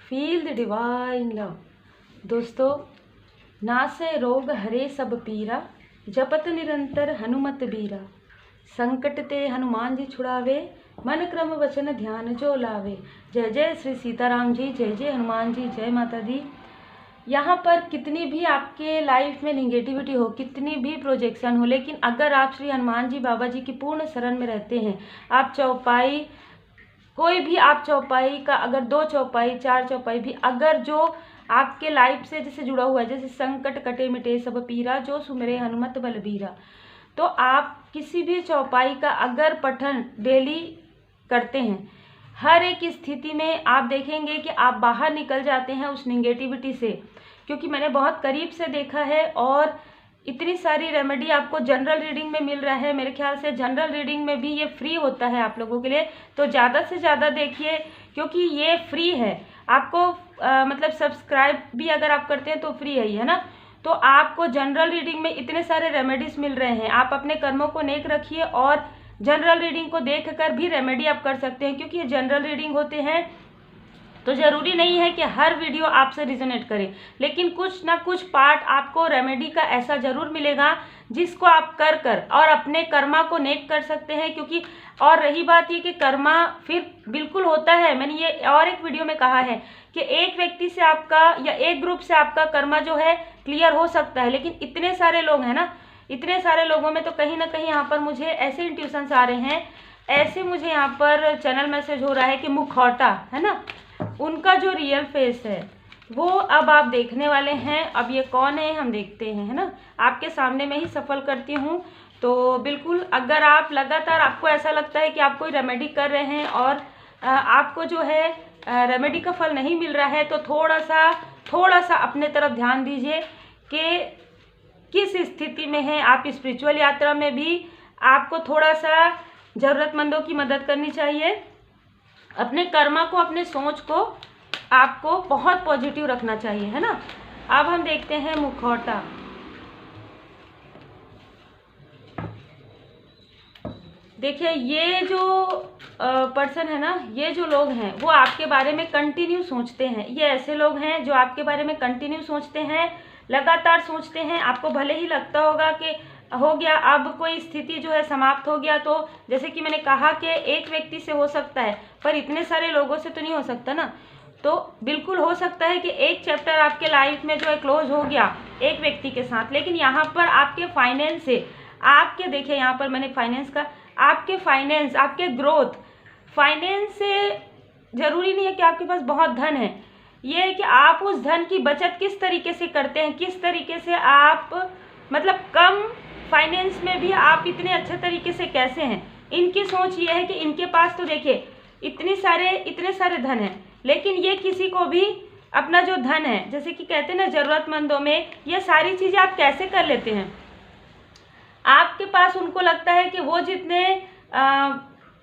Feel the divine love. दोस्तों, नासे रोग हरे सब पीरा, जपत निरंतर हनुमत बीरा। संकट ते हनुमान जी छुड़ावे, मन क्रम वचन ध्यान जो लावे। जय जय श्री सीताराम जी, जय जय हनुमान जी, जय माता दी। यहाँ पर कितनी भी आपके लाइफ में निगेटिविटी हो, कितनी भी प्रोजेक्शन हो, लेकिन अगर आप श्री हनुमान जी बाबा जी की पूर्ण शरण में रहते हैं, आप चौपाई, कोई भी आप चौपाई का अगर 2 चौपाई 4 चौपाई भी अगर जो आपके लाइफ से जैसे जुड़ा हुआ है, जैसे संकट कटे मिटे सब पीरा, जो सुमिरे हनुमत बलबीरा, तो आप किसी भी चौपाई का अगर पठन डेली करते हैं, हर एक स्थिति में आप देखेंगे कि आप बाहर निकल जाते हैं उस निगेटिविटी से। क्योंकि मैंने बहुत करीब से देखा है और इतनी सारी रेमेडी आपको जनरल रीडिंग में मिल रहा है। मेरे ख्याल से जनरल रीडिंग में भी ये फ्री होता है आप लोगों के लिए, तो ज़्यादा से ज़्यादा देखिए, क्योंकि ये फ्री है। आपको मतलब सब्सक्राइब भी अगर आप करते हैं तो फ्री है ना। तो आपको जनरल रीडिंग में इतने सारे रेमेडीज मिल रहे हैं। आप अपने कर्मों को नेक रखिए और जनरल रीडिंग को देखकर भी रेमेडी आप कर सकते हैं। क्योंकि ये जनरल रीडिंग होते हैं तो ज़रूरी नहीं है कि हर वीडियो आपसे रिजोनेट करे, लेकिन कुछ ना कुछ पार्ट आपको रेमेडी का ऐसा ज़रूर मिलेगा जिसको आप कर और अपने कर्मा को नेक कर सकते हैं। क्योंकि और रही बात ये कि कर्मा फिर बिल्कुल होता है, मैंने ये और एक वीडियो में कहा है कि एक व्यक्ति से आपका या एक ग्रुप से आपका कर्मा जो है क्लियर हो सकता है, लेकिन इतने सारे लोग हैं ना, इतने सारे लोगों में तो कहीं ना कहीं यहाँ पर मुझे ऐसे इंट्यूशंस आ रहे हैं, ऐसे मुझे यहाँ पर चैनल मैसेज हो रहा है कि मुखौटा है ना, उनका जो रियल फेस है वो अब आप देखने वाले हैं। अब ये कौन है हम देखते हैं, है ना। आपके सामने में ही सफल करती हूँ। तो बिल्कुल अगर आप लगातार आपको ऐसा लगता है कि आप कोई रेमेडी कर रहे हैं और आपको जो है रेमेडी का फल नहीं मिल रहा है, तो थोड़ा सा अपने तरफ ध्यान दीजिए कि किस स्थिति में है आप। स्पिरिचुअल यात्रा में भी आपको थोड़ा सा ज़रूरतमंदों की मदद करनी चाहिए। अपने कर्मा को, अपने सोच को आपको बहुत पॉजिटिव रखना चाहिए, है ना। अब हम देखते हैं मुखौटा। देखिए, ये जो पर्सन है ना, ये जो लोग हैं वो आपके बारे में कंटिन्यू सोचते हैं। ये ऐसे लोग हैं जो आपके बारे में कंटिन्यू सोचते हैं, लगातार सोचते हैं। आपको भले ही लगता होगा कि हो गया, अब कोई स्थिति जो है समाप्त हो गया, तो जैसे कि मैंने कहा कि एक व्यक्ति से हो सकता है, पर इतने सारे लोगों से तो नहीं हो सकता ना। तो बिल्कुल हो सकता है कि एक चैप्टर आपके लाइफ में जो है क्लोज हो गया एक व्यक्ति के साथ, लेकिन यहाँ पर आपके फाइनेंस से, आपके देखिए यहाँ पर मैंने फाइनेंस का, आपके फाइनेंस, आपके ग्रोथ, फाइनेंस से ज़रूरी नहीं है कि आपके पास बहुत धन है। ये है कि आप उस धन की बचत किस तरीके से करते हैं, किस तरीके से आप मतलब कम फाइनेंस में भी आप इतने अच्छे तरीके से कैसे हैं। इनकी सोच ये है कि इनके पास तो देखिए इतने सारे धन है, लेकिन ये किसी को भी अपना जो धन है, जैसे कि कहते हैं ना ज़रूरतमंदों में, ये सारी चीज़ें आप कैसे कर लेते हैं। आपके पास उनको लगता है कि वो जितने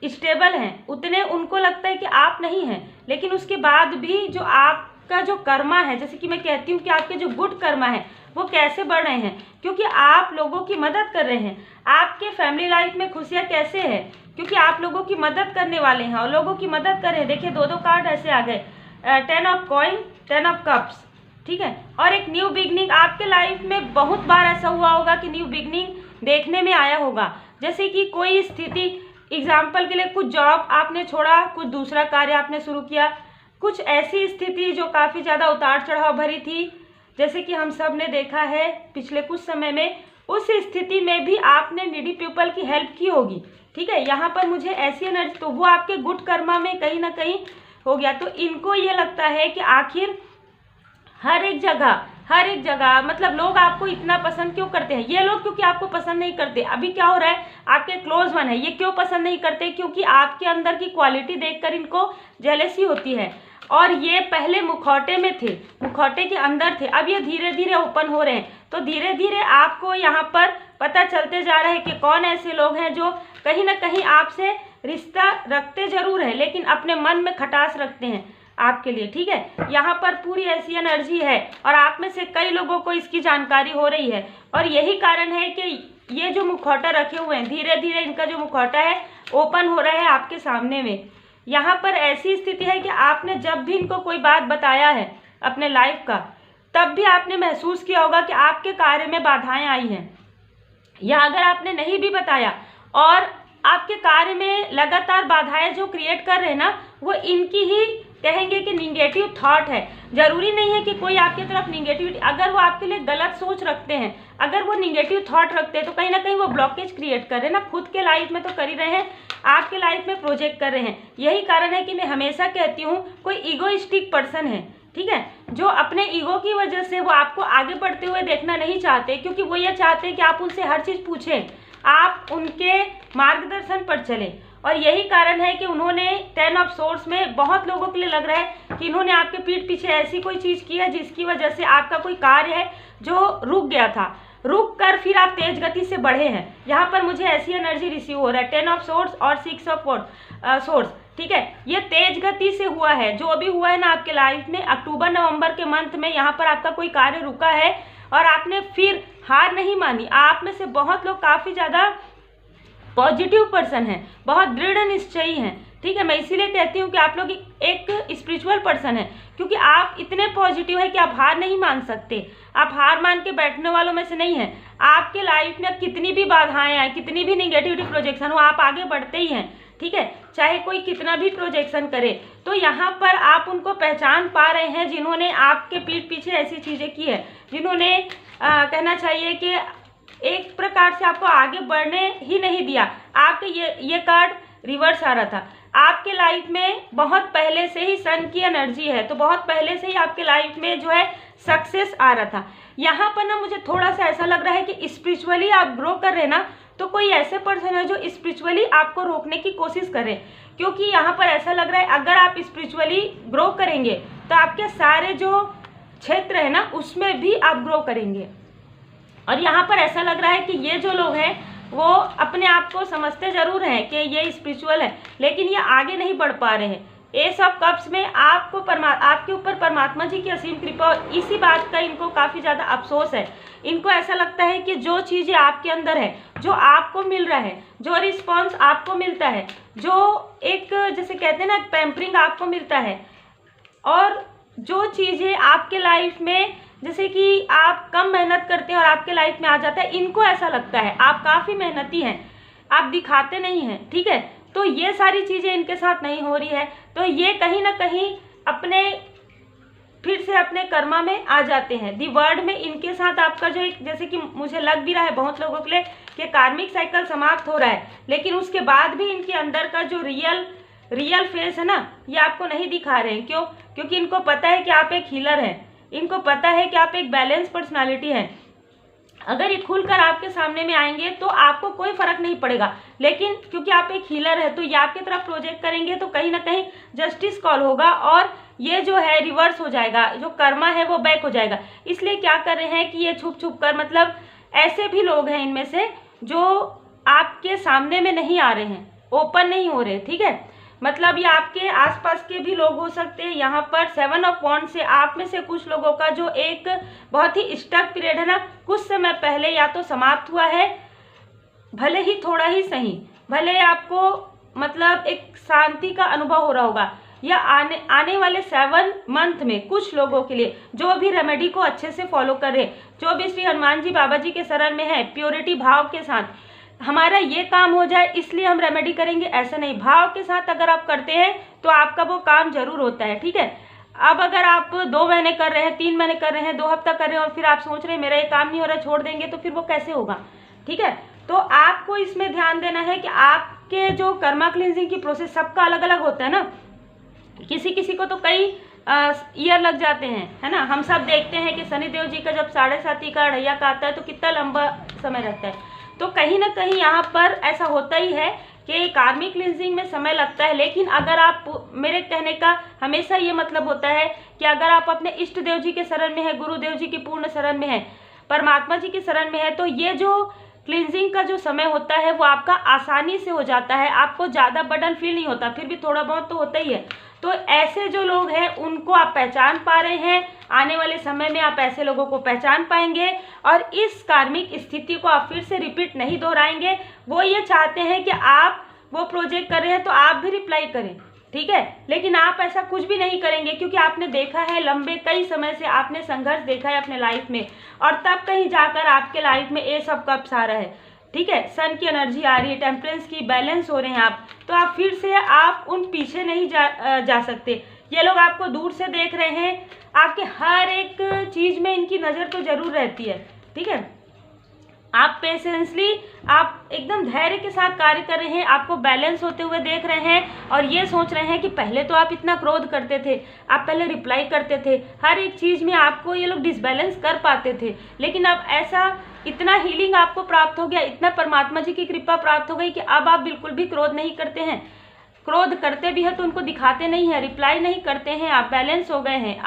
स्टेबल हैं उतने उनको लगता है कि आप नहीं हैं, लेकिन उसके बाद भी जो आपका जो कर्मा है, जैसे कि मैं कहती हूँ कि आपके जो गुड कर्मा है वो कैसे बढ़ रहे हैं, क्योंकि आप लोगों की मदद कर रहे हैं। आपके फैमिली लाइफ में खुशियाँ कैसे है, क्योंकि आप लोगों की मदद करने वाले हैं और लोगों की मदद कर रहे हैं। देखिए 2 कार्ड ऐसे आ गए, 10 ऑफ कॉइन, 10 ऑफ कप्स, ठीक है। और एक न्यू बिगनिंग आपके लाइफ में बहुत बार ऐसा हुआ होगा कि न्यू बिगनिंग देखने में आया होगा। जैसे कि कोई स्थिति, एग्जाम्पल के लिए कुछ जॉब आपने छोड़ा, कुछ दूसरा कार्य आपने शुरू किया, कुछ ऐसी स्थिति जो काफ़ी ज़्यादा उतार चढ़ाव भरी थी, जैसे कि हम सब ने देखा है पिछले कुछ समय में, उस स्थिति में भी आपने नीडी पीपल की हेल्प की होगी, ठीक है। यहाँ पर मुझे ऐसी एनर्जी, तो वो आपके गुड कर्मा में कहीं ना कहीं हो गया। तो इनको ये लगता है कि आखिर हर एक जगह मतलब लोग आपको इतना पसंद क्यों करते हैं। ये लोग क्योंकि आपको पसंद नहीं करते, अभी क्या हो रहा है, आपके क्लोज वन है, ये क्यों पसंद नहीं करते, क्योंकि आपके अंदर की क्वालिटी देखकर इनको जेलसी होती है। और ये पहले मुखौटे में थे, मुखौटे के अंदर थे, अब ये धीरे धीरे ओपन हो रहे हैं। तो धीरे धीरे आपको यहाँ पर पता चलते जा रहा है कि कौन ऐसे लोग हैं जो कहीं ना कहीं आपसे रिश्ता रखते जरूर है, लेकिन अपने मन में खटास रखते हैं आपके लिए, ठीक है। यहाँ पर पूरी ऐसी एनर्जी है और आप में से कई लोगों को इसकी जानकारी हो रही है, और यही कारण है कि ये जो मुखौटा रखे हुए हैं, धीरे धीरे इनका जो मुखौटा है ओपन हो रहा है आपके सामने में। यहाँ पर ऐसी स्थिति है कि आपने जब भी इनको कोई बात बताया है अपने लाइफ का, तब भी आपने महसूस किया होगा कि आपके कार्य में बाधाएं आई हैं, या अगर आपने नहीं भी बताया और आपके कार्य में लगातार बाधाएं जो क्रिएट कर रहे हैं ना, वो इनकी ही कहेंगे कि निगेटिव थॉट है। जरूरी नहीं है कि कोई आपकी तरफ निगेटिविटी, अगर वो आपके लिए गलत सोच रखते हैं, अगर वो निगेटिव थॉट रखते हैं, तो कहीं ना कहीं वो ब्लॉकेज क्रिएट कर रहे हैं ना, खुद के लाइफ में तो कर ही रहे हैं, आपके लाइफ में प्रोजेक्ट कर रहे हैं। यही कारण है कि मैं हमेशा कहती हूँ, कोई ईगोइस्टिक पर्सन है, ठीक है, जो अपने ईगो की वजह से वो आपको आगे बढ़ते हुए देखना नहीं चाहते, क्योंकि वो ये चाहते हैं कि आप उनसे हर चीज़ पूछें, आप उनके मार्गदर्शन पर चलें। और यही कारण है कि उन्होंने 10 ऑफ सोर्स में बहुत लोगों के लिए लग रहा है कि इन्होंने आपके पीठ पीछे ऐसी कोई चीज़ की है जिसकी वजह से आपका कोई कार्य है जो रुक गया था, रुक कर फिर आप तेज गति से बढ़े हैं। यहाँ पर मुझे ऐसी एनर्जी रिसीव हो रहा है, 10 ऑफ सोर्स और 6 ऑफ सोर्स, ठीक है, ये तेज गति से हुआ है। जो भी हुआ है ना आपके लाइफ में, अक्टूबर नवंबर के मंथ में यहाँ पर आपका कोई कार्य रुका है और आपने फिर हार नहीं मानी। आप में से बहुत लोग काफ़ी ज़्यादा पॉजिटिव पर्सन हैं, बहुत दृढ़ निश्चयी हैं, ठीक है। मैं इसीलिए कहती हूँ कि आप लोग एक स्पिरिचुअल पर्सन है, क्योंकि आप इतने पॉजिटिव है कि आप हार नहीं मान सकते, आप हार मान के बैठने वालों में से नहीं हैं। आपके लाइफ में कितनी भी बाधाएं आए, कितनी भी निगेटिविटी प्रोजेक्शन हो, आप आगे बढ़ते ही हैं, ठीक है, चाहे कोई कितना भी प्रोजेक्शन करे। तो यहाँ पर आप उनको पहचान पा रहे हैं जिन्होंने आपके पीठ पीछे ऐसी चीज़ें की है, जिन्होंने कहना चाहिए कि एक प्रकार से आपको आगे बढ़ने ही नहीं दिया। आपके ये कार्ड रिवर्स आ रहा था, आपके लाइफ में बहुत पहले से ही सन की एनर्जी है, तो बहुत पहले से ही आपके लाइफ में जो है सक्सेस आ रहा था। यहाँ पर ना मुझे थोड़ा सा ऐसा लग रहा है कि स्पिरिचुअली आप ग्रो कर रहे हैं ना, तो कोई ऐसे पर्सन है जो स्पिरिचुअली आपको रोकने की कोशिश करें, क्योंकि यहाँ पर ऐसा लग रहा है अगर आप स्पिरिचुअली ग्रो करेंगे तो आपके सारे जो क्षेत्र है ना उसमें भी आप ग्रो करेंगे। और यहाँ पर ऐसा लग रहा है कि ये जो लोग हैं वो अपने आप को समझते जरूर हैं कि ये स्पिरिचुअल है, लेकिन ये आगे नहीं बढ़ पा रहे हैं। एस ऑफ कप्स में आपको आपके ऊपर परमात्मा जी की असीम कृपा, और इसी बात का इनको काफ़ी ज़्यादा अफसोस है। इनको ऐसा लगता है कि जो चीज़ें आपके अंदर है, जो आपको मिल रहा है, जो रिस्पॉन्स आपको मिलता है, जो एक जैसे कहते हैं ना पैम्परिंग आपको मिलता है, और जो चीज़ें आपके लाइफ में जैसे कि आप कम मेहनत करते हैं और आपके लाइफ में आ जाता है, इनको ऐसा लगता है आप काफ़ी मेहनती हैं, आप दिखाते नहीं हैं, ठीक है। तो ये सारी चीज़ें इनके साथ नहीं हो रही है, तो ये कहीं ना कहीं अपने फिर से अपने कर्मा में आ जाते हैं। दी वर्ड में इनके साथ आपका जो एक जैसे कि मुझे लग भी रहा है बहुत लोगों के लिए कि कार्मिक साइकिल समाप्त हो रहा है, लेकिन उसके बाद भी इनके अंदर का जो रियल फेस है ना, ये आपको नहीं दिखा रहे हैं। क्यों? क्योंकि इनको पता है कि आप एक हीलर हैं, इनको पता है कि आप एक बैलेंस पर्सनालिटी हैं। अगर ये खुलकर आपके सामने में आएंगे तो आपको कोई फर्क नहीं पड़ेगा, लेकिन क्योंकि आप एक हीलर है तो ये आपकी तरफ प्रोजेक्ट करेंगे तो कहीं ना कहीं जस्टिस कॉल होगा और ये जो है रिवर्स हो जाएगा, जो कर्मा है वो बैक हो जाएगा। इसलिए क्या कर रहे हैं कि ये छुप छुप कर, मतलब ऐसे भी लोग हैं इनमें से जो आपके सामने में नहीं आ रहे हैं, ओपन नहीं हो रहे, ठीक है। मतलब ये आपके आसपास के भी लोग हो सकते हैं। यहाँ पर 7 ऑफ वॉन्ड से आप में से कुछ लोगों का जो एक बहुत ही स्टक पीरियड है ना, कुछ समय पहले या तो समाप्त हुआ है, भले ही थोड़ा ही सही, भले आपको मतलब एक शांति का अनुभव हो रहा होगा, या आने वाले 7 मंथ में कुछ लोगों के लिए जो भी रेमेडी को अच्छे से फॉलो कर रहे, जो भी श्री हनुमान जी बाबा जी के शरण में है, प्योरिटी भाव के साथ हमारा ये काम हो जाए इसलिए हम रेमेडी करेंगे, ऐसा नहीं, भाव के साथ अगर आप करते हैं तो आपका वो काम जरूर होता है, ठीक है। अब अगर आप 2 महीने कर रहे हैं, 3 महीने कर रहे हैं, 2 हफ्ता कर रहे हैं और फिर आप सोच रहे हैं मेरा ये काम नहीं हो रहा, छोड़ देंगे, तो फिर वो कैसे होगा, ठीक है। तो आपको इसमें ध्यान देना है कि आपके जो कर्मा क्लींजिंग की प्रोसेस सबका अलग अलग होता है ना, किसी किसी को तो कई ईयर लग जाते हैं, है ना। हम सब देखते हैं कि शनिदेव जी का जब 7.5 का अढ़ैया का आता है तो कितना लंबा समय रहता है। तो कहीं ना कहीं यहाँ पर ऐसा होता ही है कि कार्मिक क्लींजिंग में समय लगता है, लेकिन अगर आप, मेरे कहने का हमेशा ये मतलब होता है कि अगर आप अपने इष्ट देव जी के शरण में है, गुरुदेव जी की पूर्ण शरण में है, परमात्मा जी के शरण में है, तो ये जो क्लींजिंग का जो समय होता है वो आपका आसानी से हो जाता है, आपको ज़्यादा बर्डन फील नहीं होता, फिर भी थोड़ा बहुत तो होता ही है। तो ऐसे जो लोग हैं उनको आप पहचान पा रहे हैं, आने वाले समय में आप ऐसे लोगों को पहचान पाएंगे और इस कार्मिक स्थिति को आप फिर से रिपीट नहीं दोहराएंगे। वो ये चाहते हैं कि आप वो प्रोजेक्ट कर रहे हैं तो आप भी रिप्लाई करें, ठीक है। लेकिन आप ऐसा कुछ भी नहीं करेंगे क्योंकि आपने देखा है, लंबे कई समय से आपने संघर्ष देखा है अपने लाइफ में, और तब कहीं जाकर आपके लाइफ में ये सब कब्स आ रहा है, ठीक है। सन की एनर्जी आ रही है, टेम्परेंस की, बैलेंस हो रहे हैं आप, तो आप फिर से आप उन पीछे नहीं जा सकते। ये लोग आपको दूर से देख रहे हैं, आपके हर एक चीज़ में इनकी नज़र तो जरूर रहती है, ठीक है। आप पेशेंसली, आप एकदम धैर्य के साथ कार्य कर रहे हैं, आपको बैलेंस होते हुए देख रहे हैं, और ये सोच रहे हैं कि पहले तो आप इतना क्रोध करते थे, आप पहले रिप्लाई करते थे, हर एक चीज़ में आपको ये लोग डिसबैलेंस कर पाते थे, लेकिन अब ऐसा इतना हीलिंग आपको प्राप्त हो गया, इतना परमात्मा जी की कृपा प्राप्त हो गई कि अब आप बिल्कुल भी क्रोध नहीं करते हैं। क्रोध करते भी है तो उनको दिखाते नहीं है, रिप्लाई नहीं करते हैं, आप बैलेंस हो गए हैं।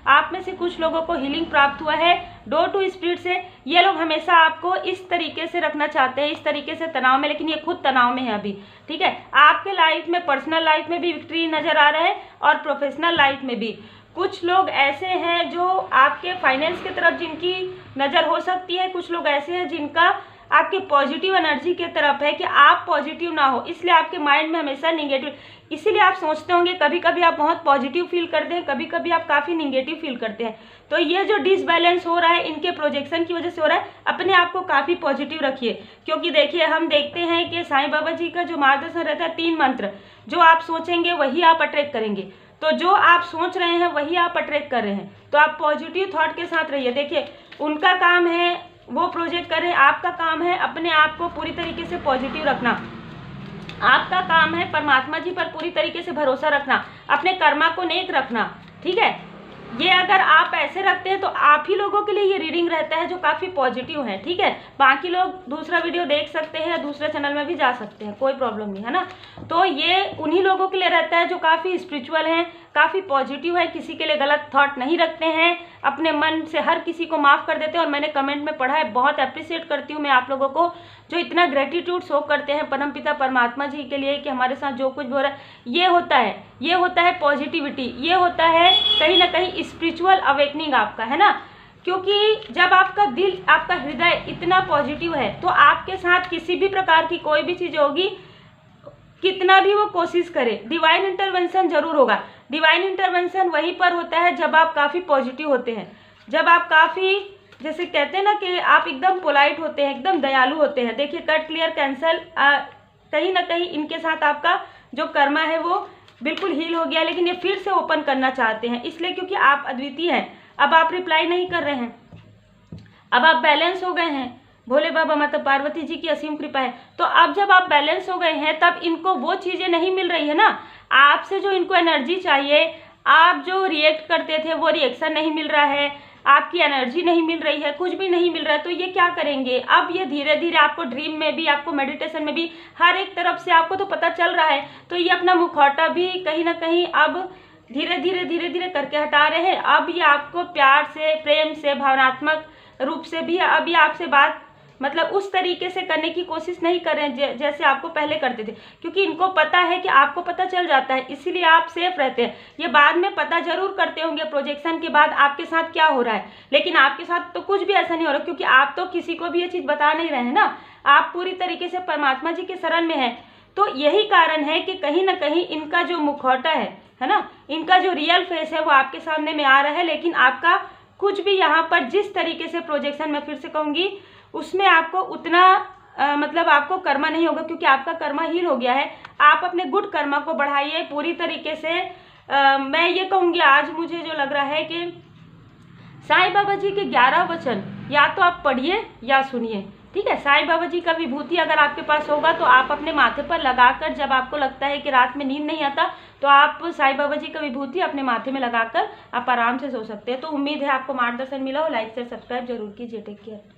आप में से कुछ लोगों को हीलिंग प्राप्त हुआ है डोर टू स्पिरिट से। ये लोग हमेशा आपको इस तरीके से रखना चाहते हैं, इस तरीके से तनाव में, लेकिन ये खुद तनाव में है अभी, ठीक है। आपके लाइफ में, पर्सनल लाइफ में भी विक्ट्री नजर आ रहा है और प्रोफेशनल लाइफ में भी। कुछ लोग ऐसे हैं जो आपके फाइनेंस की तरफ जिनकी नज़र हो सकती है, कुछ लोग ऐसे हैं जिनका आपके पॉजिटिव एनर्जी की तरफ है कि आप पॉजिटिव ना हो, इसलिए आपके माइंड में हमेशा निगेटिव, इसीलिए आप सोचते होंगे कभी कभी आप बहुत पॉजिटिव फील करते हैं, कभी कभी आप काफ़ी निगेटिव फील करते हैं। तो ये जो डिसबैलेंस हो रहा है इनके प्रोजेक्शन की वजह से हो रहा है। अपने आप को काफ़ी पॉजिटिव रखिए, क्योंकि देखिए हम देखते हैं कि साईं बाबा जी का जो मार्गदर्शन रहता है, 3 मंत्र, जो आप सोचेंगे वही आप अट्रैक्ट करेंगे। तो जो आप सोच रहे हैं वही आप अट्रैक्ट कर रहे हैं, तो आप पॉजिटिव थॉट के साथ रहिए। देखिए उनका काम है वो प्रोजेक्ट कर रहे हैं, आपका काम है अपने आप को पूरी तरीके से पॉजिटिव रखना, आपका काम है परमात्मा जी पर पूरी तरीके से भरोसा रखना, अपने कर्मा को नेक रखना, ठीक है। ये अगर आप ऐसे रखते हैं तो आप ही लोगों के लिए ये रीडिंग रहता है जो काफ़ी पॉजिटिव है, ठीक है। बाकी लोग दूसरा वीडियो देख सकते हैं, दूसरे चैनल में भी जा सकते हैं, कोई प्रॉब्लम नहीं है ना। तो ये उन्हीं लोगों के लिए रहता है जो काफ़ी स्पिरिचुअल हैं, काफ़ी पॉजिटिव है, किसी के लिए गलत थॉट नहीं रखते हैं, अपने मन से हर किसी को माफ़ कर देते हैं। और मैंने कमेंट में पढ़ा है, बहुत अप्रिशिएट करती हूँ मैं आप लोगों को जो इतना ग्रेटिट्यूड शो करते हैं परमपिता परमात्मा जी के लिए कि हमारे साथ जो कुछ भी हो रहा है ये होता है पॉजिटिविटी, ये होता है कहीं ना कहीं स्पिरिचुअल अवेकनिंग आपका, है ना। क्योंकि जब आपका दिल, आपका हृदय इतना पॉजिटिव है तो आपके साथ किसी भी प्रकार की कोई भी चीज़ होगी, कितना भी वो कोशिश करे, डिवाइन इंटरवेंशन जरूर होगा। डिवाइन इंटरवेंशन वहीं पर होता है जब आप काफ़ी पॉजिटिव होते हैं, जब आप काफ़ी, जैसे कहते हैं ना कि आप एकदम पोलाइट होते हैं, एकदम दयालु होते हैं। देखिए कट क्लियर कैंसल, कहीं ना कहीं इनके साथ आपका जो कर्मा है वो बिल्कुल हील हो गया, लेकिन ये फिर से ओपन करना चाहते हैं, इसलिए क्योंकि आप अद्वितीय हैं। अब आप रिप्लाई नहीं कर रहे हैं, अब आप बैलेंस हो गए हैं, भोले बाबा माता पार्वती जी की असीम कृपा है। तो अब जब आप बैलेंस हो गए हैं तब इनको वो चीज़ें नहीं मिल रही है ना, आपसे जो इनको एनर्जी चाहिए, आप जो रिएक्ट करते थे वो रिएक्शन नहीं मिल रहा है, आपकी एनर्जी नहीं मिल रही है, कुछ भी नहीं मिल रहा है। तो ये क्या करेंगे, अब ये धीरे धीरे आपको ड्रीम में भी, आपको मेडिटेशन में भी, हर एक तरफ से आपको तो पता चल रहा है। तो ये अपना मुखौटा भी कहीं ना कहीं अब धीरे धीरे करके हटा रहे हैं। अब ये आपको प्यार से, प्रेम से, भावनात्मक रूप से भी अब ये आपसे बात मतलब उस तरीके से करने की कोशिश नहीं कर रहे हैं जैसे आपको पहले करते थे, क्योंकि इनको पता है कि आपको पता चल जाता है, इसीलिए आप सेफ रहते हैं। ये बाद में पता जरूर करते होंगे प्रोजेक्शन के बाद आपके साथ क्या हो रहा है, लेकिन आपके साथ तो कुछ भी ऐसा नहीं हो रहा, क्योंकि आप तो किसी को भी ये चीज़ बता नहीं रहे हैं ना, आप पूरी तरीके से परमात्मा जी के शरण में हैं। तो यही कारण है कि कहीं ना कहीं इनका जो मुखौटा है ना, इनका जो रियल फेस है वो आपके सामने में आ रहा है, लेकिन आपका कुछ भी यहाँ पर जिस तरीके से प्रोजेक्शन, मैं फिर से कहूँगी, उसमें आपको उतना मतलब आपको कर्मा नहीं होगा, क्योंकि आपका कर्मा हील हो गया है। आप अपने गुड कर्मा को बढ़ाइए पूरी तरीके से। मैं ये कहूँगी, आज मुझे जो लग रहा है कि साईं बाबा जी के 11 वचन या तो आप पढ़िए या सुनिए, ठीक है। साईं बाबा जी का विभूति अगर आपके पास होगा तो आप अपने माथे पर लगाकर, जब आपको लगता है कि रात में नींद नहीं आता, तो आप साईं बाबा जी का विभूति अपने माथे में लगाकर आप आराम से सो सकते हैं। तो उम्मीद है आपको मार्गदर्शन मिला हो। लाइक शेयर सब्सक्राइब जरूर कीजिए। Take care.